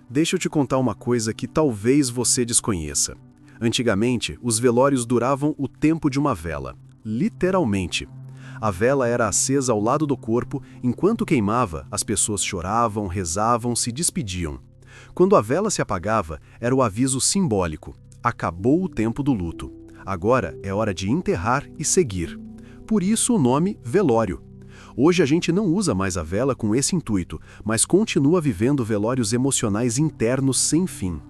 Deixa eu te contar uma coisa que talvez você desconheça. Antigamente, os velórios duravam o tempo de uma vela. Literalmente. A vela era acesa ao lado do corpo, enquanto queimava, as pessoas choravam, rezavam, se despediam. Quando a vela se apagava, era o aviso simbólico. Acabou o tempo do luto. Agora é hora de enterrar e seguir. Por isso o nome velório. Hoje a gente não usa mais a vela com esse intuito, mas continua vivendo velórios emocionais internos sem fim.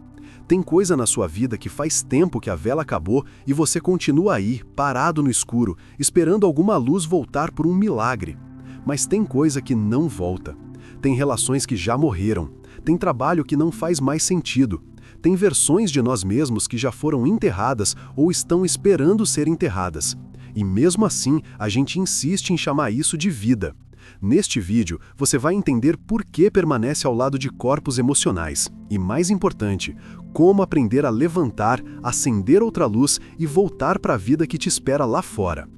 Tem coisa na sua vida que faz tempo que a vela acabou e você continua aí, parado no escuro, esperando alguma luz voltar por um milagre. Mas tem coisa que não volta. Tem relações que já morreram. Tem trabalho que não faz mais sentido. Tem versões de nós mesmos que já foram enterradas ou estão esperando ser enterradas. E mesmo assim, a gente insiste em chamar isso de vida. Neste vídeo, você vai entender por que permanece ao lado de corpos emocionais. E mais importante, como aprender a levantar, acender outra luz e voltar para a vida que te espera lá fora.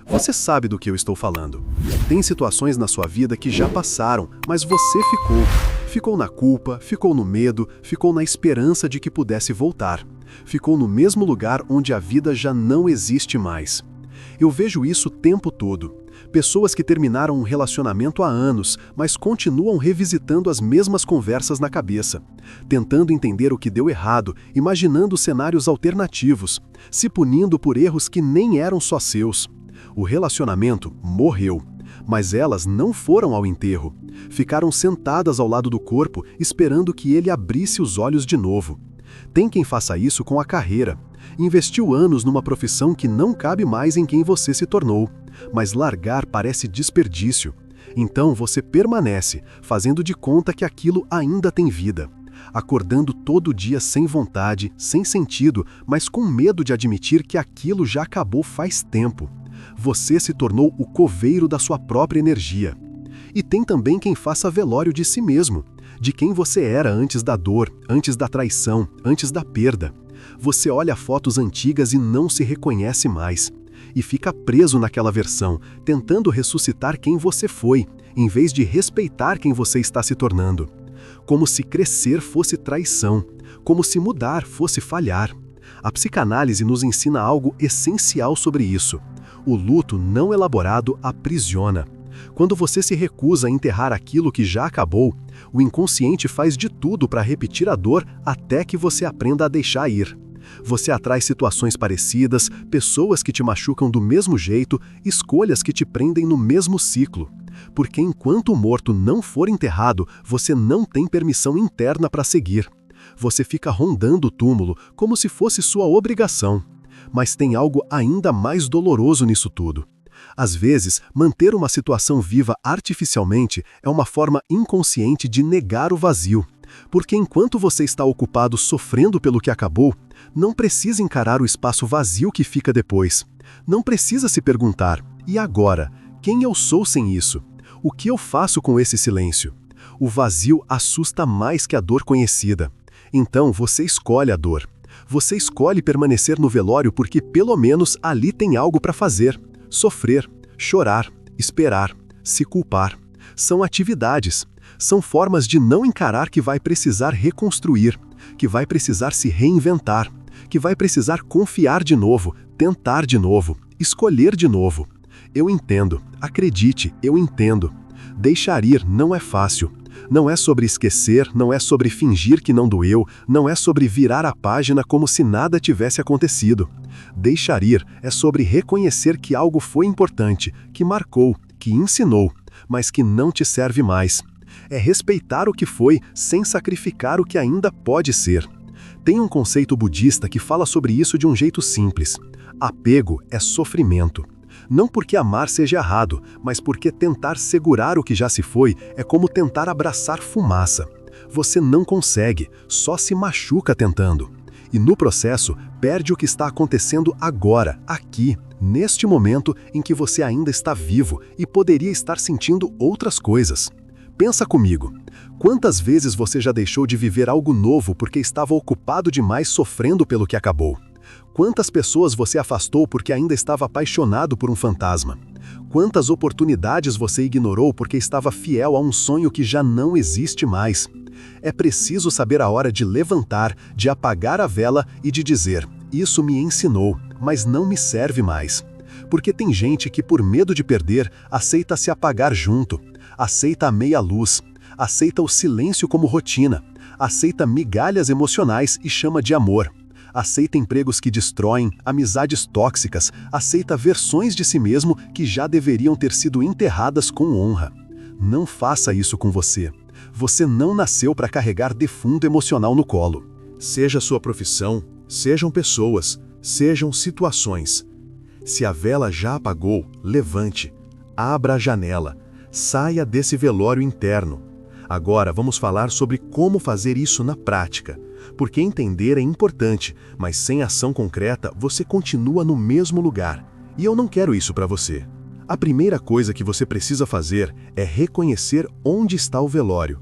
Você sabe do que eu estou falando. Tem situações na sua vida que já passaram, mas você ficou. Ficou na culpa, ficou no medo, ficou na esperança de que pudesse voltar. Ficou no mesmo lugar onde a vida já não existe mais. Eu vejo isso o tempo todo. Pessoas que terminaram um relacionamento há anos, mas continuam revisitando as mesmas conversas na cabeça, tentando entender o que deu errado, imaginando cenários alternativos, se punindo por erros que nem eram só seus. O relacionamento morreu, mas elas não foram ao enterro. Ficaram sentadas ao lado do corpo, esperando que ele abrisse os olhos de novo. Tem quem faça isso com a carreira. Investiu anos numa profissão que não cabe mais em quem você se tornou, mas largar parece desperdício. Então você permanece, fazendo de conta que aquilo ainda tem vida. Acordando todo dia sem vontade, sem sentido, mas com medo de admitir que aquilo já acabou faz tempo. Você se tornou o coveiro da sua própria energia. E tem também quem faça velório de si mesmo, de quem você era antes da dor, antes da traição, antes da perda. Você olha fotos antigas e não se reconhece mais. E fica preso naquela versão, tentando ressuscitar quem você foi, em vez de respeitar quem você está se tornando. Como se crescer fosse traição, como se mudar fosse falhar. A psicanálise nos ensina algo essencial sobre isso. O luto não elaborado aprisiona. Quando você se recusa a enterrar aquilo que já acabou, o inconsciente faz de tudo para repetir a dor até que você aprenda a deixar ir. Você atrai situações parecidas, pessoas que te machucam do mesmo jeito, escolhas que te prendem no mesmo ciclo. Porque enquanto o morto não for enterrado, você não tem permissão interna para seguir. Você fica rondando o túmulo como se fosse sua obrigação. Mas tem algo ainda mais doloroso nisso tudo. Às vezes, manter uma situação viva artificialmente é uma forma inconsciente de negar o vazio. Porque enquanto você está ocupado sofrendo pelo que acabou, não precisa encarar o espaço vazio que fica depois. Não precisa se perguntar, e agora? Quem eu sou sem isso? O que eu faço com esse silêncio? O vazio assusta mais que a dor conhecida. Então você escolhe a dor. Você escolhe permanecer no velório porque pelo menos ali tem algo para fazer. Sofrer, chorar, esperar, se culpar. São atividades. São formas de não encarar que vai precisar reconstruir, que vai precisar se reinventar, que vai precisar confiar de novo, tentar de novo, escolher de novo. Eu entendo, acredite, eu entendo. Deixar ir não é fácil. Não é sobre esquecer, não é sobre fingir que não doeu, não é sobre virar a página como se nada tivesse acontecido. Deixar ir é sobre reconhecer que algo foi importante, que marcou, que ensinou, mas que não te serve mais. É respeitar o que foi sem sacrificar o que ainda pode ser. Tem um conceito budista que fala sobre isso de um jeito simples. Apego é sofrimento. Não porque amar seja errado, mas porque tentar segurar o que já se foi é como tentar abraçar fumaça. Você não consegue, só se machuca tentando. E no processo, perde o que está acontecendo agora, aqui, neste momento em que você ainda está vivo e poderia estar sentindo outras coisas. Pensa comigo, quantas vezes você já deixou de viver algo novo porque estava ocupado demais sofrendo pelo que acabou? Quantas pessoas você afastou porque ainda estava apaixonado por um fantasma? Quantas oportunidades você ignorou porque estava fiel a um sonho que já não existe mais? É preciso saber a hora de levantar, de apagar a vela e de dizer: isso me ensinou, mas não me serve mais. Porque tem gente que, por medo de perder, aceita se apagar junto, aceita a meia luz, aceita o silêncio como rotina, aceita migalhas emocionais e chama de amor. Aceita empregos que destroem, amizades tóxicas, aceita versões de si mesmo que já deveriam ter sido enterradas com honra. Não faça isso com você. Você não nasceu para carregar defunto emocional no colo. Seja sua profissão, sejam pessoas, sejam situações. Se a vela já apagou, levante, abra a janela, saia desse velório interno. Agora vamos falar sobre como fazer isso na prática. Porque entender é importante, mas sem ação concreta você continua no mesmo lugar. E eu não quero isso para você. A primeira coisa que você precisa fazer é reconhecer onde está o velório.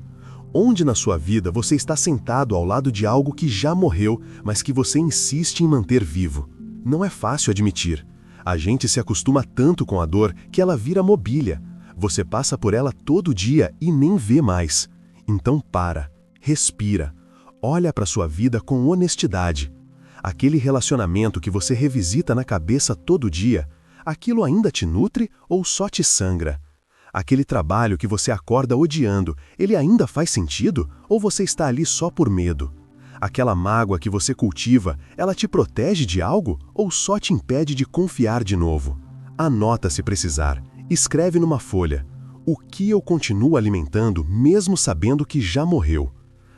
Onde na sua vida você está sentado ao lado de algo que já morreu, mas que você insiste em manter vivo. Não é fácil admitir. A gente se acostuma tanto com a dor que ela vira mobília. Você passa por ela todo dia e nem vê mais. Então para, respira. Olha para sua vida com honestidade. Aquele relacionamento que você revisita na cabeça todo dia, aquilo ainda te nutre ou só te sangra? Aquele trabalho que você acorda odiando, ele ainda faz sentido ou você está ali só por medo? Aquela mágoa que você cultiva, ela te protege de algo ou só te impede de confiar de novo? Anota se precisar. Escreve numa folha. O que eu continuo alimentando mesmo sabendo que já morreu?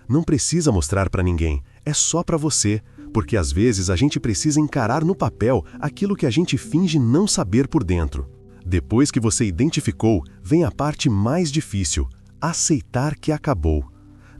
Não precisa mostrar para ninguém, é só para você, porque às vezes a gente precisa encarar no papel aquilo que a gente finge não saber por dentro. Depois que você identificou, vem a parte mais difícil: aceitar que acabou.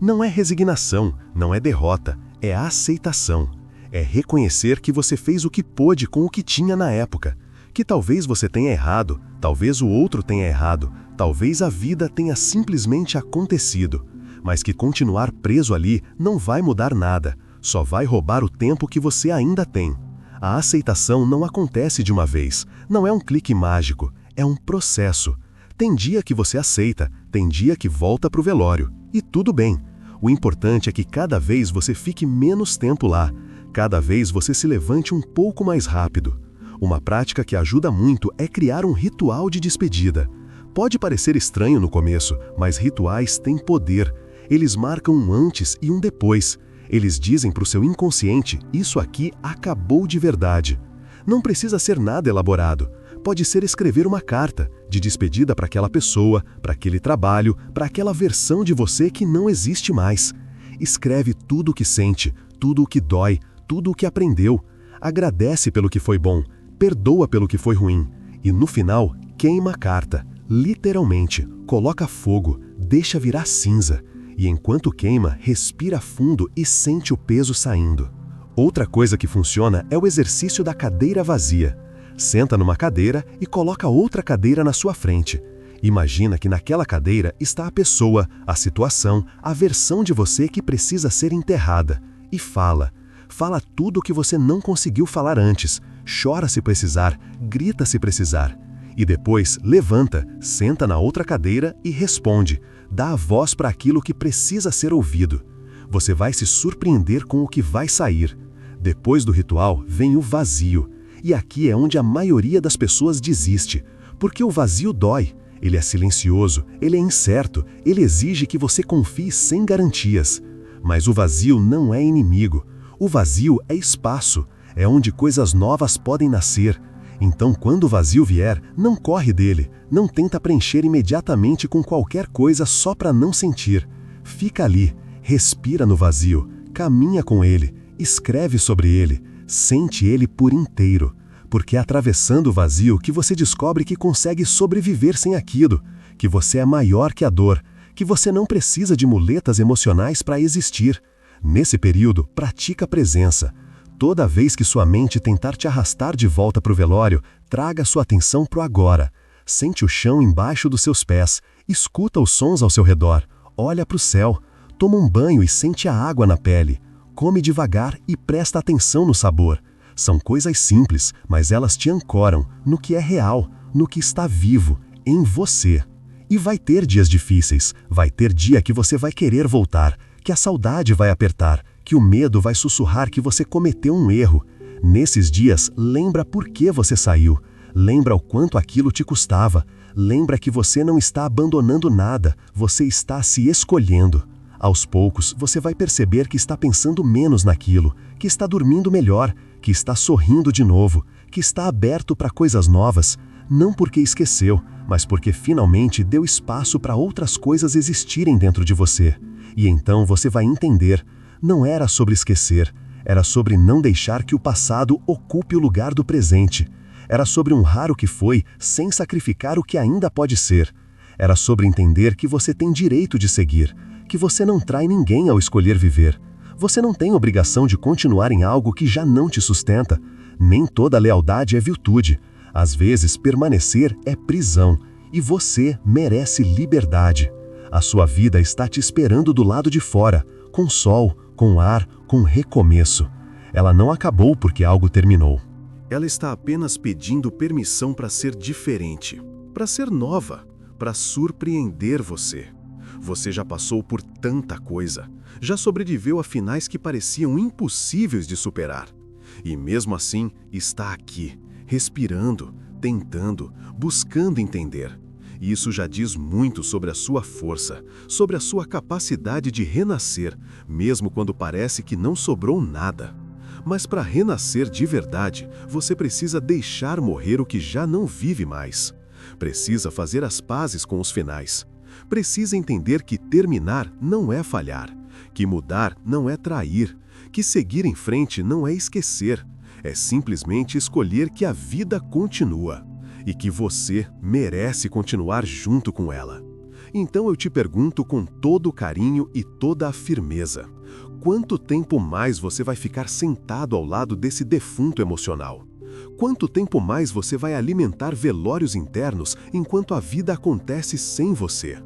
Não é resignação, não é derrota, é aceitação. É reconhecer que você fez o que pôde com o que tinha na época. Que talvez você tenha errado, talvez o outro tenha errado, talvez a vida tenha simplesmente acontecido. Mas que continuar preso ali não vai mudar nada, só vai roubar o tempo que você ainda tem. A aceitação não acontece de uma vez, não é um clique mágico, é um processo. Tem dia que você aceita, tem dia que volta para o velório, e tudo bem. O importante é que cada vez você fique menos tempo lá, cada vez você se levante um pouco mais rápido. Uma prática que ajuda muito é criar um ritual de despedida. Pode parecer estranho no começo, mas rituais têm poder. Eles marcam um antes e um depois. Eles dizem para o seu inconsciente: isso aqui acabou de verdade. Não precisa ser nada elaborado. Pode ser escrever uma carta de despedida para aquela pessoa, para aquele trabalho, para aquela versão de você que não existe mais. Escreve tudo o que sente, tudo o que dói, tudo o que aprendeu. Agradece pelo que foi bom, perdoa pelo que foi ruim. E no final, queima a carta. Literalmente, coloca fogo, deixa virar cinza. E enquanto queima, respira fundo e sente o peso saindo. Outra coisa que funciona é o exercício da cadeira vazia. Senta numa cadeira e coloca outra cadeira na sua frente. Imagina que naquela cadeira está a pessoa, a situação, a versão de você que precisa ser enterrada. E fala. Fala tudo o que você não conseguiu falar antes. Chora se precisar, grita se precisar. E depois levanta, senta na outra cadeira e responde. Dá a voz para aquilo que precisa ser ouvido. Você vai se surpreender com o que vai sair. Depois do ritual vem o vazio. E aqui é onde a maioria das pessoas desiste. Porque o vazio dói. Ele é silencioso, ele é incerto, ele exige que você confie sem garantias. Mas o vazio não é inimigo. O vazio é espaço. É onde coisas novas podem nascer. Então, quando o vazio vier, não corre dele, não tenta preencher imediatamente com qualquer coisa só para não sentir. Fica ali, respira no vazio, caminha com ele, escreve sobre ele, sente ele por inteiro. Porque é atravessando o vazio que você descobre que consegue sobreviver sem aquilo, que você é maior que a dor, que você não precisa de muletas emocionais para existir. Nesse período, pratica a presença. Toda vez que sua mente tentar te arrastar de volta para o velório, traga sua atenção para o agora. Sente o chão embaixo dos seus pés, escuta os sons ao seu redor, olha para o céu, toma um banho e sente a água na pele. Come devagar e presta atenção no sabor. São coisas simples, mas elas te ancoram no que é real, no que está vivo, em você. E vai ter dias difíceis, vai ter dia que você vai querer voltar, que a saudade vai apertar, que o medo vai sussurrar que você cometeu um erro. Nesses dias, lembra por que você saiu. Lembra o quanto aquilo te custava. Lembra que você não está abandonando nada, você está se escolhendo. Aos poucos, você vai perceber que está pensando menos naquilo, que está dormindo melhor, que está sorrindo de novo, que está aberto para coisas novas, não porque esqueceu, mas porque finalmente deu espaço para outras coisas existirem dentro de você. E então você vai entender, não era sobre esquecer, era sobre não deixar que o passado ocupe o lugar do presente. Era sobre honrar o que foi, sem sacrificar o que ainda pode ser. Era sobre entender que você tem direito de seguir, que você não trai ninguém ao escolher viver. Você não tem obrigação de continuar em algo que já não te sustenta. Nem toda lealdade é virtude. Às vezes, permanecer é prisão, e você merece liberdade. A sua vida está te esperando do lado de fora, com sol, com ar, com recomeço. Ela não acabou porque algo terminou. Ela está apenas pedindo permissão para ser diferente, para ser nova, para surpreender você. Você já passou por tanta coisa, já sobreviveu a finais que pareciam impossíveis de superar. E mesmo assim, está aqui, respirando, tentando, buscando entender. E isso já diz muito sobre a sua força, sobre a sua capacidade de renascer, mesmo quando parece que não sobrou nada. Mas para renascer de verdade, você precisa deixar morrer o que já não vive mais. Precisa fazer as pazes com os finais. Precisa entender que terminar não é falhar, que mudar não é trair, que seguir em frente não é esquecer, é simplesmente escolher que a vida continua e que você merece continuar junto com ela. Então eu te pergunto com todo o carinho e toda a firmeza, quanto tempo mais você vai ficar sentado ao lado desse defunto emocional? Quanto tempo mais você vai alimentar velórios internos enquanto a vida acontece sem você?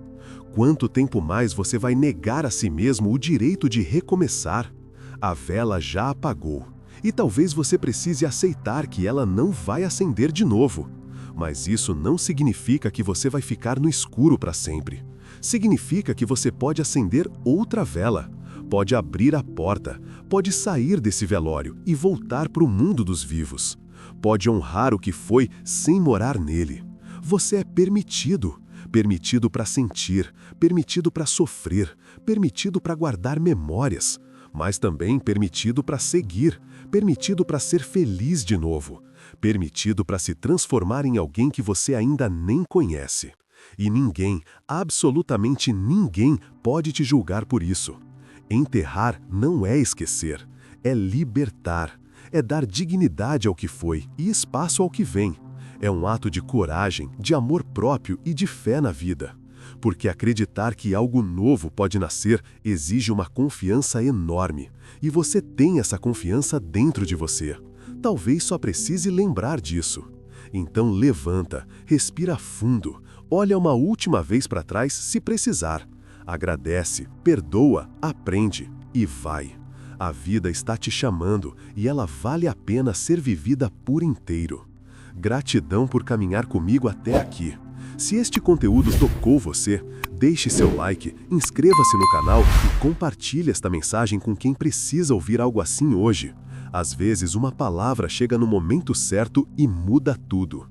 Quanto tempo mais você vai negar a si mesmo o direito de recomeçar? A vela já apagou, e talvez você precise aceitar que ela não vai acender de novo. Mas isso não significa que você vai ficar no escuro para sempre. Significa que você pode acender outra vela, pode abrir a porta, pode sair desse velório e voltar para o mundo dos vivos. Pode honrar o que foi sem morar nele. Você é permitido. Permitido para sentir, permitido para sofrer, permitido para guardar memórias, mas também permitido para seguir, permitido para ser feliz de novo, permitido para se transformar em alguém que você ainda nem conhece. E ninguém, absolutamente ninguém, pode te julgar por isso. Enterrar não é esquecer, é libertar, é dar dignidade ao que foi e espaço ao que vem. É um ato de coragem, de amor próprio e de fé na vida. Porque acreditar que algo novo pode nascer exige uma confiança enorme. E você tem essa confiança dentro de você. Talvez só precise lembrar disso. Então levanta, respira fundo, olha uma última vez para trás se precisar. Agradece, perdoa, aprende e vai. A vida está te chamando e ela vale a pena ser vivida por inteiro. Gratidão por caminhar comigo até aqui. Se este conteúdo tocou você, deixe seu like, inscreva-se no canal e compartilhe esta mensagem com quem precisa ouvir algo assim hoje. Às vezes, uma palavra chega no momento certo e muda tudo.